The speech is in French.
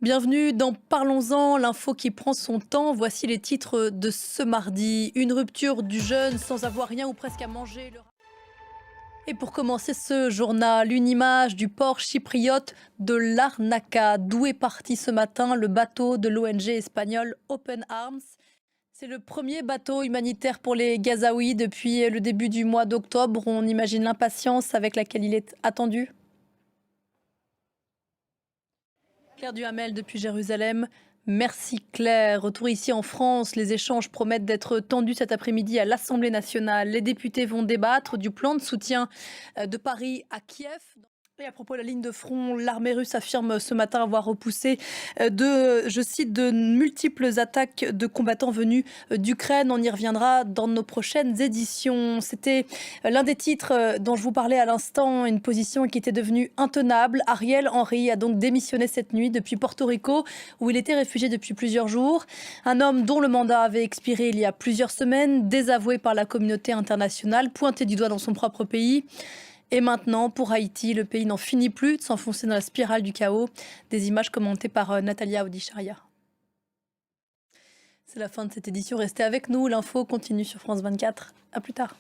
Bienvenue dans Parlons-en, l'info qui prend son temps. Voici les titres de ce mardi. Une rupture du jeûne sans avoir rien ou presque à manger. Et pour commencer ce journal, une image du port chypriote de Larnaca, d'où est parti ce matin le bateau de l'ONG espagnole Open Arms. C'est le premier bateau humanitaire pour les Gazaouis depuis le début du mois d'octobre. On imagine l'impatience avec laquelle il est attendu. Claire Duhamel depuis Jérusalem. Merci Claire. Retour ici en France. Les échanges promettent d'être tendus cet après-midi à l'Assemblée nationale. Les députés vont débattre du plan de soutien de Paris à Kiev. Et à propos de la ligne de front, l'armée russe affirme ce matin avoir repoussé je cite, de multiples attaques de combattants venus d'Ukraine. On y reviendra dans nos prochaines éditions. C'était l'un des titres dont je vous parlais à l'instant, une position qui était devenue intenable. Ariel Henry a donc démissionné cette nuit depuis Porto Rico, où il était réfugié depuis plusieurs jours. Un homme dont le mandat avait expiré il y a plusieurs semaines, désavoué par la communauté internationale, pointé du doigt dans son propre pays. Et maintenant, pour Haïti, le pays n'en finit plus de s'enfoncer dans la spirale du chaos. Des images commentées par Natalia Audicharia. C'est la fin de cette édition. Restez avec nous. L'info continue sur France 24. À plus tard.